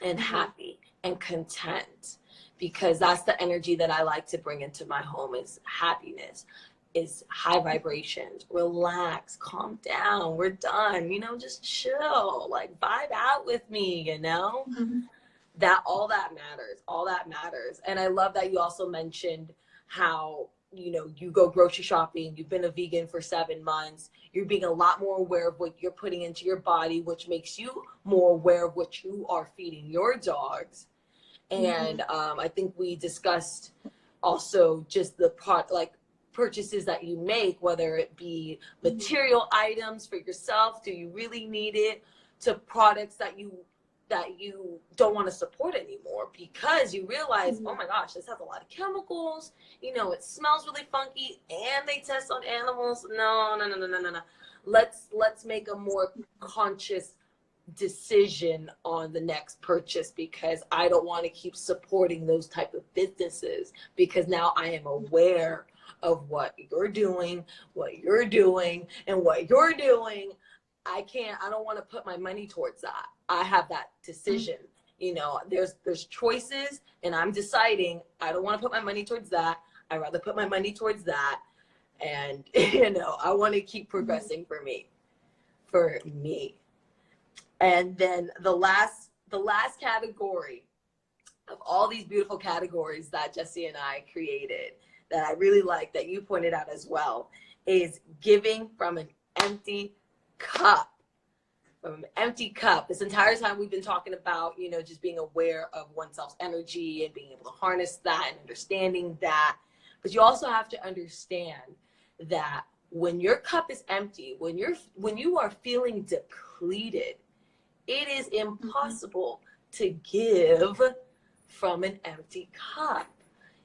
and mm-hmm. happy and content, because that's the energy that I like to bring into my home, is happiness, is high vibrations. Relax, calm down, we're done, just chill, vibe out with me, mm-hmm. that all that matters. And I love that you also mentioned how you go grocery shopping, you've been a vegan for 7 months, you're being a lot more aware of what you're putting into your body, which makes you more aware of what you are feeding your dogs. And I think we discussed also just the purchases that you make, whether it be material items for yourself, do you really need it, to products that you don't want to support anymore because you realize, oh my gosh, this has a lot of chemicals, it smells really funky, and they test on animals. No. Let's make a more conscious decision on the next purchase, because I don't want to keep supporting those type of businesses, because now I am aware of what you're doing, and what you're doing. I don't want to put my money towards that. I have that decision. There's choices, and I'm deciding I don't want to put my money towards that. I'd rather put my money towards that. And, you know, I want to keep progressing for me. And then the last category of all these beautiful categories that Jesse and I created that I really like, that you pointed out as well, is giving from an empty cup. From an empty cup. This entire time we've been talking about, you know, just being aware of oneself's energy and being able to harness that and understanding that. But you also have to understand that when your cup is empty, when you are feeling depleted, it is impossible to give from an empty cup.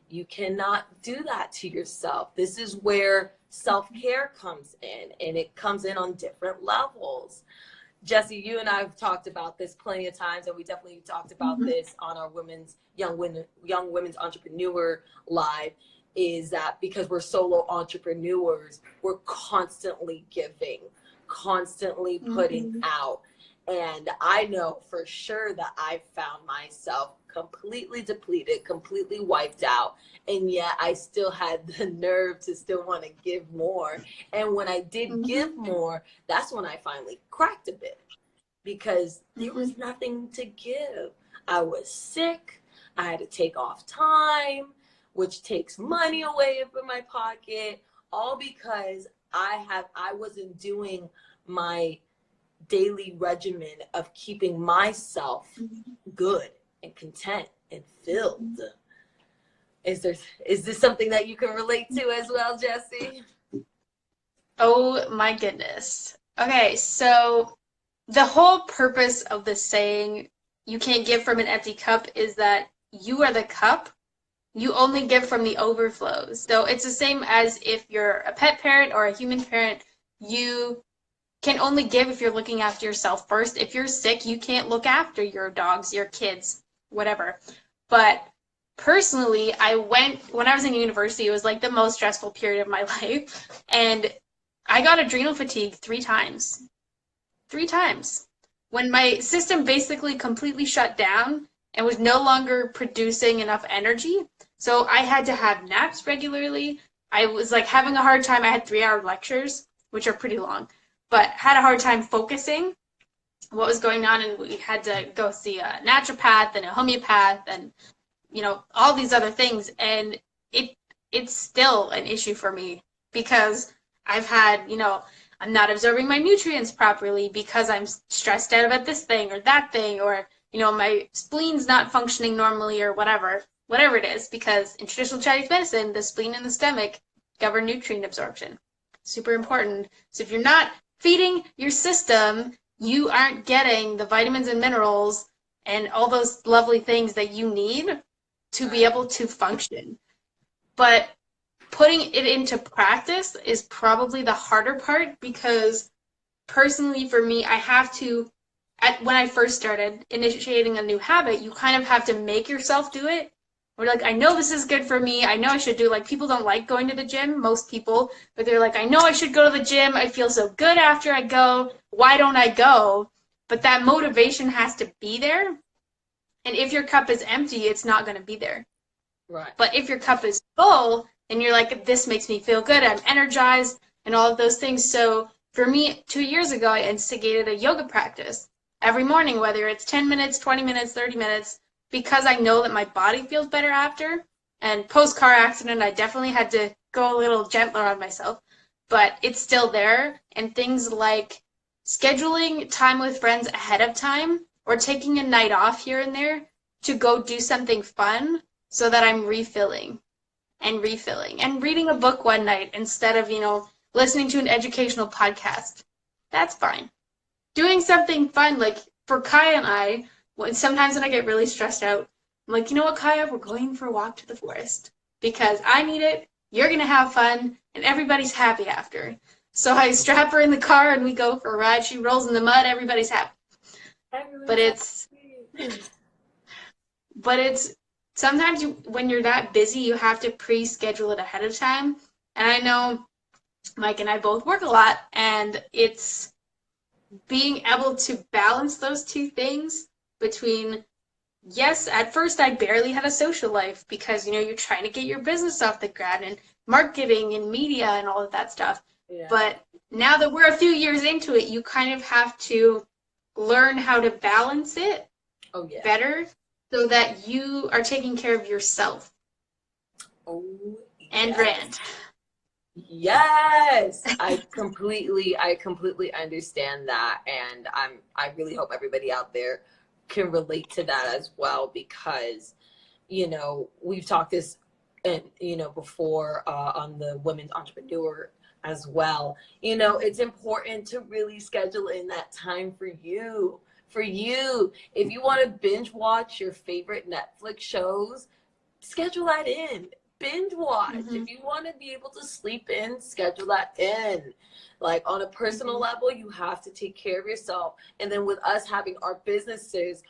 You cannot do that to yourself. This is where self-care comes in, and it comes in on different levels. Jesse, you and I have talked about this plenty of times, and we definitely talked about this on our young women's entrepreneur live, is that because we're solo entrepreneurs, we're constantly giving, constantly putting out. And I know for sure that I found myself completely depleted, completely wiped out. And yet I still had the nerve to still want to give more. And when I did give more, that's when I finally cracked a bit, because there was nothing to give. I was sick. I had to take off time, which takes money away from my pocket, all because I wasn't doing my daily regimen of keeping myself good and content and filled. Is this something that you can relate to as well, Jesse? Oh my goodness. Okay, so the whole purpose of the saying, you can't give from an empty cup, is that you are the cup. You only give from the overflows. So it's the same as if you're a pet parent or a human parent. You can only give if you're looking after yourself first. If you're sick, you can't look after your dogs, your kids, whatever. But personally, when I was in university, it was like the most stressful period of my life. And I got adrenal fatigue 3 times. 3 times. When my system basically completely shut down and was no longer producing enough energy. So I had to have naps regularly. I was like having a hard time. I had 3-hour lectures, which are pretty long, but had a hard time focusing what was going on. And we had to go see a naturopath and a homeopath and, you know, all these other things. And it's still an issue for me because I've had, you know, I'm not absorbing my nutrients properly because I'm stressed out about this thing or that thing, or, you know, my spleen's not functioning normally or whatever it is, because in traditional Chinese medicine, the spleen and the stomach govern nutrient absorption. Super important. So if you're not feeding your system, you aren't getting the vitamins and minerals and all those lovely things that you need to be able to function. But putting it into practice is probably the harder part, because personally for me, I have to, when I first started initiating a new habit, you kind of have to make yourself do it. Or like, I know this is good for me. I know I should do, like, people don't like going to the gym, most people, but they're like, I know I should go to the gym. I feel so good after I go. Why don't I go? But that motivation has to be there. And if your cup is empty, it's not going to be there. Right. But if your cup is full and you're like, this makes me feel good, I'm energized and all of those things. So for me, 2 years ago, I instigated a yoga practice every morning, whether it's 10 minutes, 20 minutes, 30 minutes, because I know that my body feels better after. And post-car accident, I definitely had to go a little gentler on myself, but it's still there. And things like scheduling time with friends ahead of time or taking a night off here and there to go do something fun so that I'm refilling and reading a book one night instead of, you know, listening to an educational podcast. That's fine. Doing something fun, like for Kaya and I, sometimes when I get really stressed out, I'm like, you know what, Kaya, we're going for a walk to the forest because I need it, you're going to have fun, and everybody's happy after. So I strap her in the car and we go for a ride. She rolls in the mud, everybody's happy. But it's sometimes when you're that busy, you have to pre-schedule it ahead of time. And I know Mike and I both work a lot, and it's being able to balance those two things between, yes, at first I barely had a social life because, you know, you're trying to get your business off the ground and marketing and media and all of that stuff. Yeah. But now that we're a few years into it, you kind of have to learn how to balance it better so that you are taking care of yourself and brand. Yes, I completely understand that, and I really hope everybody out there can relate to that as well, because we've talked this and before on the Women's Entrepreneur as well. It's important to really schedule in that time for you. If you want to binge watch your favorite Netflix shows, schedule that in. Binge watch. If you want to be able to sleep in, schedule that in. Like, on a personal level, you have to take care of yourself. And then with us having our businesses,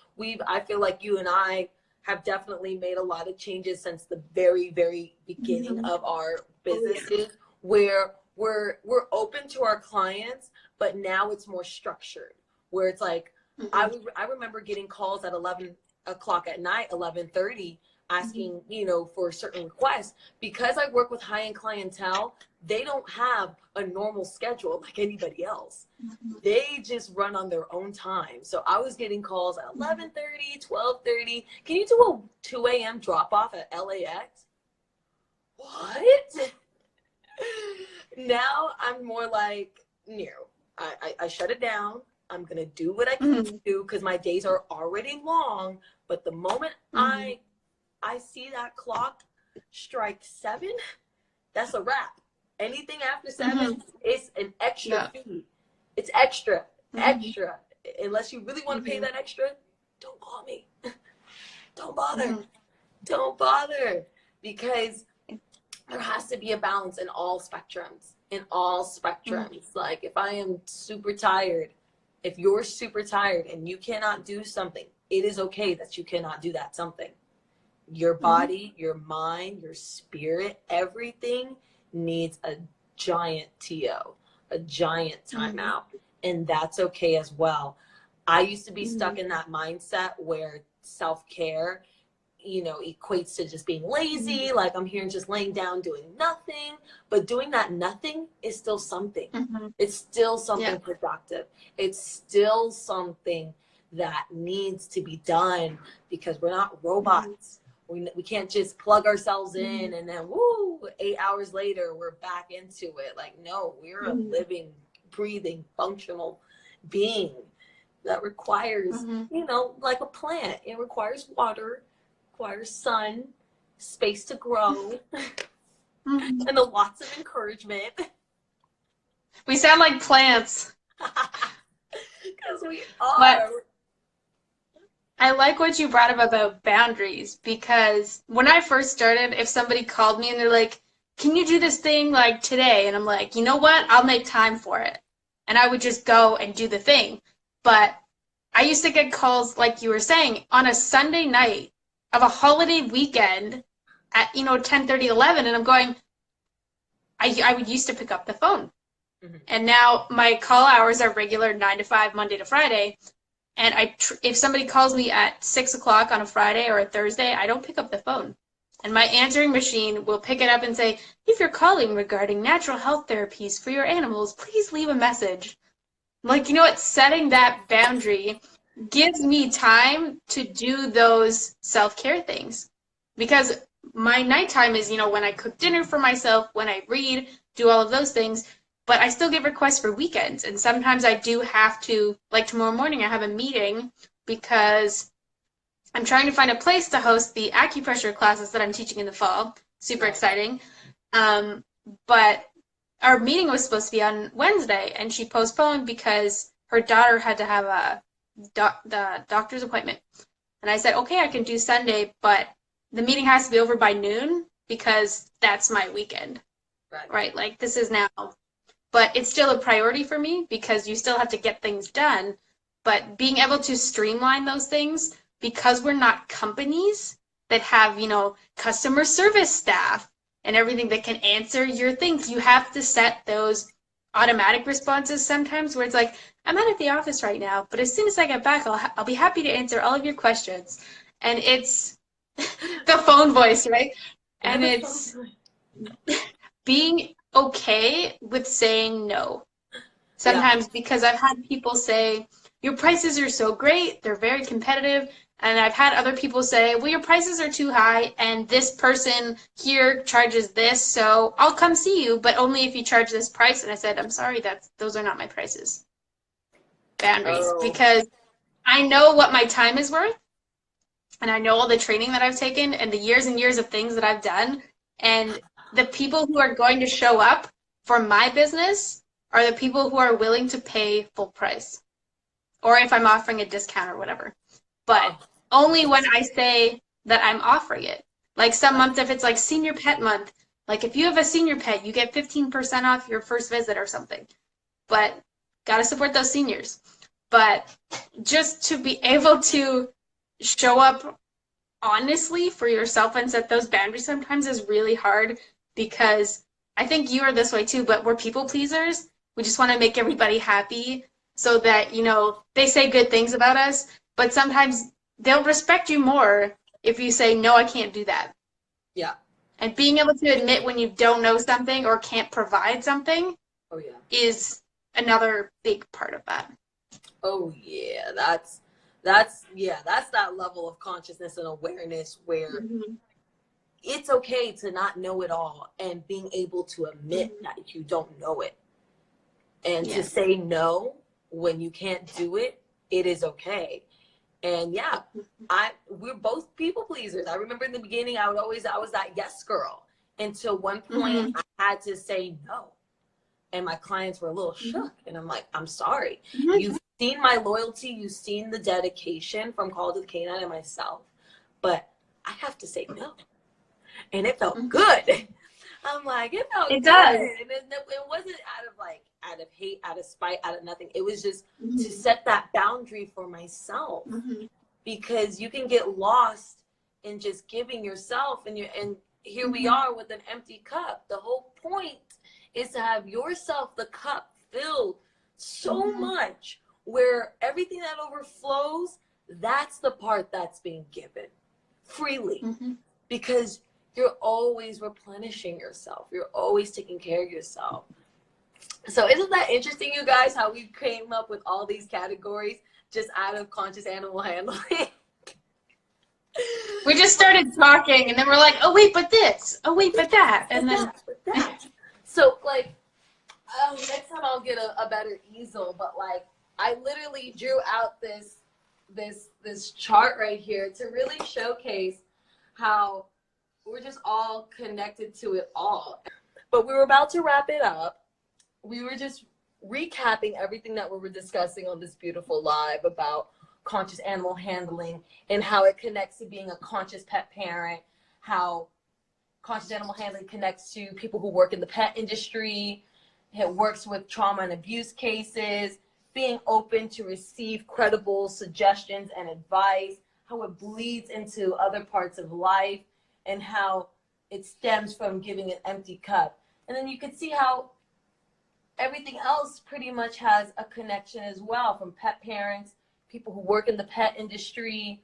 I feel like you and I have definitely made a lot of changes since the very, very beginning of our businesses, where we're open to our clients, but now it's more structured, where it's like, I remember getting calls at 11 o'clock at night, 11:30, asking, for certain requests. Because I work with high-end clientele, they don't have a normal schedule like anybody else. They just run on their own time. So I was getting calls at 11:30, 12:30. Can you do a 2 a.m. drop-off at LAX? What? Now I'm more like, no, I shut it down. I'm going to do what I can do, because my days are already long. But the moment I see that clock strike 7, that's a wrap. Anything after 7 is an extra fee. It's extra. Unless you really want to pay that extra, don't call me. Don't bother. Don't bother. Because there has to be a balance in all spectrums. Like, if I am super tired, if you're super tired and you cannot do something, it is okay that you cannot do that something. Your body, your mind, your spirit, everything needs a giant TO, a giant timeout. And that's okay as well. I used to be stuck in that mindset where self-care, equates to just being lazy. Like, I'm here and just laying down doing nothing. But doing that nothing is still something. It's still something productive. It's still something that needs to be done, because we're not robots. We can't just plug ourselves in and then 8 hours later we're back into it. Like, no, we're a living, breathing, functional being that requires, like a plant. It requires water, requires sun, space to grow, and lots of encouragement. We sound like plants. Because we are. But I like what you brought up about boundaries, because when I first started, if somebody called me and they're like, can you do this thing like today? And I'm like, you know what? I'll make time for it. And I would just go and do the thing. But I used to get calls, like you were saying, on a Sunday night of a holiday weekend at, 10:30, 11, and I'm going, I would used to pick up the phone. And now my call hours are regular 9 to 5, Monday to Friday. And if somebody calls me at 6 o'clock on a Friday or a Thursday, I don't pick up the phone. And my answering machine will pick it up and say, if you're calling regarding natural health therapies for your animals, please leave a message. Like, setting that boundary gives me time to do those self-care things. Because my nighttime is, when I cook dinner for myself, when I read, do all of those things. But I still get requests for weekends. And sometimes I do have to, like tomorrow morning, I have a meeting because I'm trying to find a place to host the acupressure classes that I'm teaching in the fall. Super exciting. But our meeting was supposed to be on Wednesday, and she postponed because her daughter had to have the doctor's appointment. And I said, okay, I can do Sunday, but the meeting has to be over by noon because that's my weekend. Right? Like, this is now. But it's still a priority for me because you still have to get things done. But being able to streamline those things, because we're not companies that have, customer service staff and everything that can answer your things, you have to set those automatic responses sometimes where it's like, I'm not at the office right now, but as soon as I get back, I'll be happy to answer all of your questions. And it's the phone voice, right? And it's being okay with saying no. Yeah. Sometimes because I've had people say, your prices are so great, they're very competitive. And I've had other people say, well, your prices are too high, and this person here charges this, so I'll come see you, but only if you charge this price. And I said, I'm sorry, those are not my prices. Boundaries. Oh, Because I know what my time is worth, and I know all the training that I've taken and the years and years of things that I've done. And the people who are going to show up for my business are the people who are willing to pay full price, or if I'm offering a discount or whatever. But oh, only when I say that I'm offering it. Like some month, if it's like senior pet month, like if you have a senior pet, you get 15% off your first visit or something. But gotta support those seniors. But just to be able to show up honestly for yourself and set those boundaries sometimes is really hard, because I think you are this way too, but we're people pleasers. We just want to make everybody happy so that, they say good things about us, but sometimes they'll respect you more if you say, no, I can't do that. yeah. And being able to admit when you don't know something or can't provide something Oh, yeah. is another big part of that. Oh, yeah. That's that level of consciousness and awareness where Mm-hmm. it's okay to not know it all and being able to admit Mm-hmm. that you don't know it and to Yes. say no when you can't do it. It is okay. And yeah, we're both people pleasers. I remember in the beginning, I was that yes girl until one point Mm-hmm. I had to say no. And my clients were a little shook. And I'm like, I'm sorry. Mm-hmm. You've seen my loyalty. You've seen the dedication from Call to the Canine and myself. But I have to say no. And it felt Mm-hmm. good. I'm like, it felt It good. does. And it wasn't out of hate, out of spite, out of nothing. It was just to Mm-hmm. set that boundary for myself. Mm-hmm. Because you can get lost in just giving yourself, and here we Mm-hmm. are with an empty cup. The whole point is to have yourself, the cup, filled so Mm-hmm. much where everything that overflows, that's the part that's being given freely, Mm-hmm. because you're always replenishing yourself, you're always taking care of yourself. So isn't that interesting, you guys, how we came up with all these categories just out of conscious animal handling? We just started talking, and then we're like, oh, wait, but this. Oh, wait, but that. And With then, that, with that. So like, next time I'll get a better easel. But like, I literally drew out this chart right here to really showcase how we're just all connected to it all. But we were about to wrap it up. We were just recapping everything that we were discussing on this beautiful live about conscious animal handling and how it connects to being a conscious pet parent, how conscious animal handling connects to people who work in the pet industry. It works with trauma and abuse cases, being open to receive credible suggestions and advice, how it bleeds into other parts of life, and how it stems from giving an empty cup. And then you can see how everything else pretty much has a connection as well, from pet parents, people who work in the pet industry,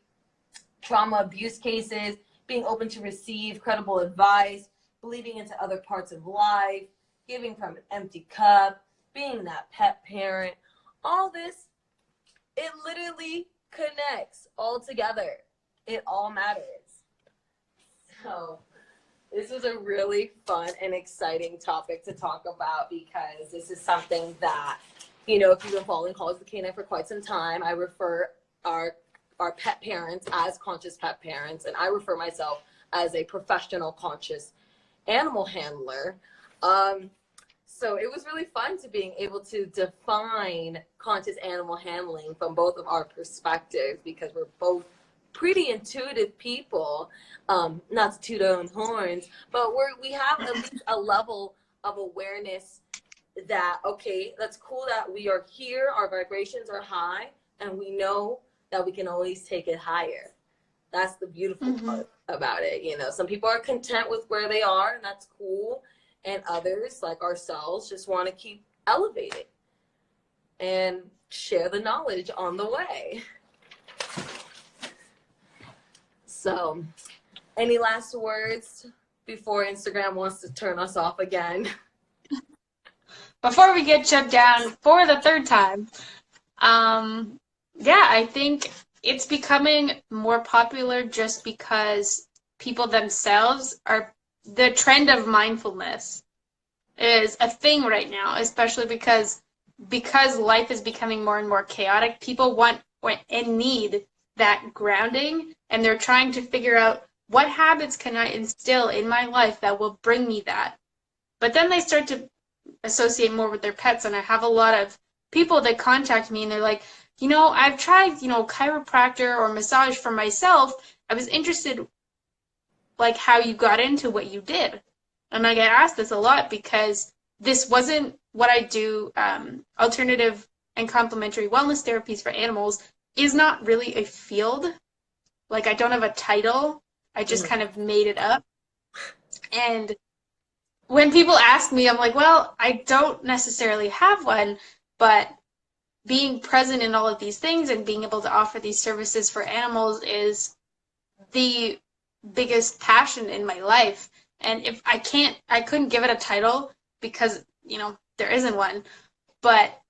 trauma abuse cases, being open to receive credible advice, bleeding into other parts of life, giving from an empty cup, being that pet parent. All this, it literally connects all together. It all matters. So this was a really fun and exciting topic to talk about, because this is something that, if you've been following Calls to the Canine for quite some time, I refer our pet parents as conscious pet parents, and I refer myself as a professional conscious animal handler. So it was really fun to being able to define conscious animal handling from both of our perspectives, because we're both pretty intuitive people, not to toot our own horns, but we have at least a level of awareness that, okay, that's cool that we are here, our vibrations are high, and we know that we can always take it higher. That's the beautiful part about it. Some people are content with where they are, and that's cool. And others, like ourselves, just want to keep elevating and share the knowledge on the way. So, any last words before Instagram wants to turn us off again? Before we get shut down for the third time, yeah, I think it's becoming more popular just because people themselves are, the trend of mindfulness is a thing right now, especially because life is becoming more and more chaotic. People want and need that grounding, and they're trying to figure out what habits can I instill in my life that will bring me that. But then they start to associate more with their pets, and I have a lot of people that contact me and they're like, I've tried, chiropractor or massage for myself. I was interested, like, how you got into what you did. And I get asked this a lot because this wasn't what I do. Alternative and complementary wellness therapies for animals is not really a field. Like, I don't have a title. I just kind of made it up. And when people ask me, I'm like, well, I don't necessarily have one, but being present in all of these things and being able to offer these services for animals is the biggest passion in my life. And if I couldn't give it a title because, there isn't one, but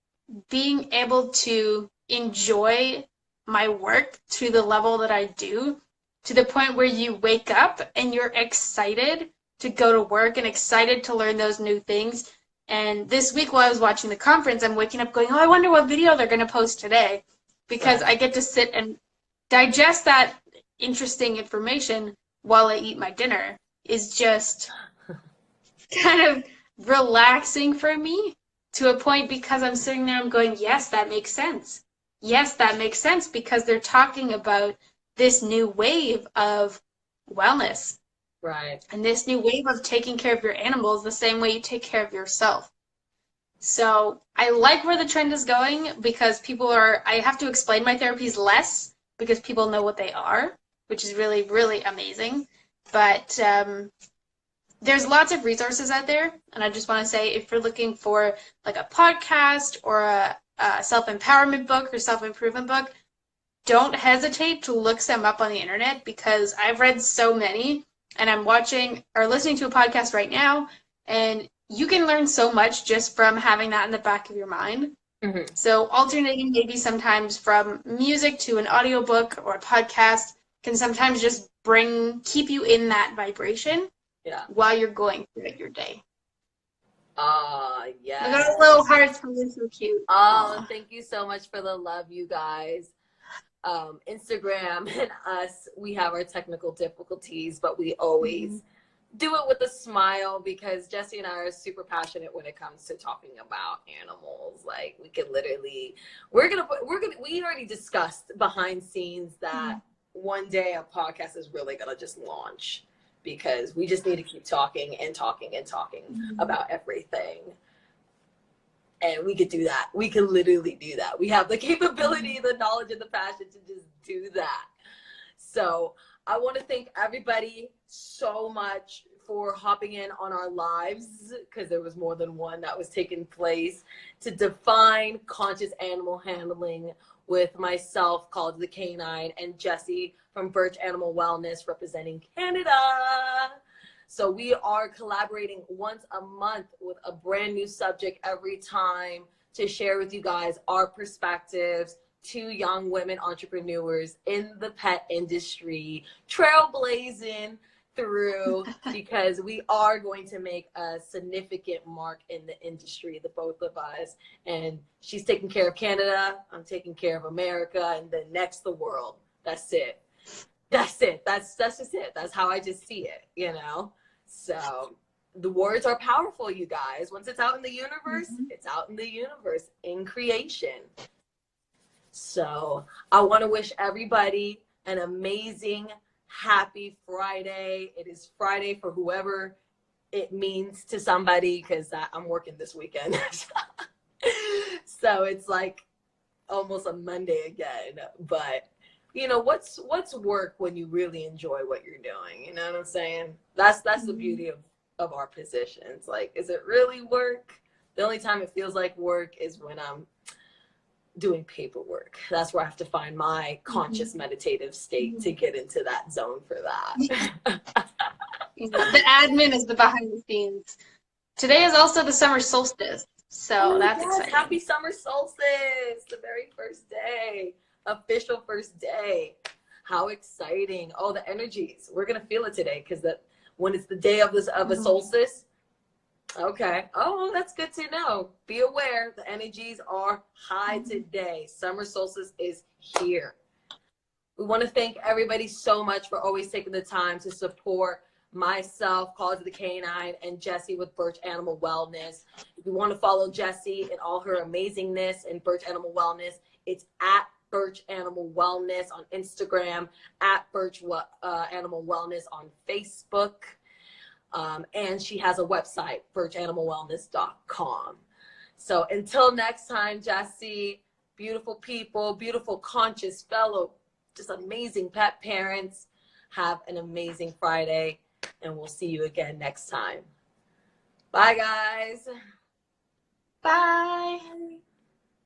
being able to enjoy my work to the level that I do, to the point where you wake up and you're excited to go to work and excited to learn those new things. And this week while I was watching the conference, I'm waking up going, oh, I wonder what video they're going to post today, because I get to sit and digest that interesting information while I eat my dinner is just kind of relaxing for me to a point, because I'm sitting there, I'm going, yes, that makes sense. Yes, that makes sense, because they're talking about this new wave of wellness. Right. And this new wave of taking care of your animals the same way you take care of yourself. So I like where the trend is going, because I have to explain my therapies less because people know what they are, which is really, really amazing. But there's lots of resources out there. And I just want to say, if you're looking for like a podcast or a self-empowerment book or self-improvement book, don't hesitate to look some up on the internet, because I've read so many. And I'm watching or listening to a podcast right now, and you can learn so much just from having that in the back of your mind. Mm-hmm. So alternating maybe sometimes from music to an audiobook or a podcast can sometimes just keep you in that vibration while you're going through your day. Yeah. I got a little heart, so cute. Thank you so much for the love, you guys. Instagram and us, we have our technical difficulties, but we always do it with a smile, because Jesse and I are super passionate when it comes to talking about animals. Like, we could literally, we already discussed behind scenes that one day a podcast is really gonna just launch, because we just need to keep talking and talking and talking about everything. And we could do that. We can literally do that. We have the capability, the knowledge, and the passion to just do that. So I want to thank everybody so much for hopping in on our lives, because there was more than one that was taking place, to define conscious animal handling with myself, called the Canine, and Jesse from Birch Animal Wellness, representing Canada. So we are collaborating once a month with a brand new subject every time to share with you guys our perspectives, 2 young women entrepreneurs in the pet industry, trailblazing through, because we are going to make a significant mark in the industry, the both of us. And she's taking care of Canada, I'm taking care of America, and then next the world. That's it. That's it. That's just it. That's how I just see it, So the words are powerful, you guys. Once it's out in the universe, it's out in the universe, in creation. So I want to wish everybody an amazing, happy Friday. It is Friday for whoever it means to somebody, because I'm working this weekend. So it's like almost a Monday again. But what's work when you really enjoy what you're doing? You know what I'm saying? That's the beauty of our positions. Like, is it really work? The only time it feels like work is when I'm doing paperwork. That's where I have to find my conscious meditative state to get into that zone for that. The admin is the behind the scenes. Today is also the summer solstice, so that's exciting. Happy summer solstice, the very first day, official first day. How exciting. Oh, the energies. We're going to feel it today because when it's the day of a solstice. Okay. Oh, that's good to know. Be aware. The energies are high today. Summer solstice is here. We want to thank everybody so much for always taking the time to support myself, Cause of the Canine, and Jessie with Birch Animal Wellness. If you want to follow Jessie and all her amazingness in Birch Animal Wellness, it's at Birch Animal Wellness on Instagram, at Birch Animal Wellness on Facebook. And she has a website, birchanimalwellness.com. So until next time, Jessie, beautiful people, beautiful, conscious, fellow, just amazing pet parents, have an amazing Friday, and we'll see you again next time. Bye, guys. Bye.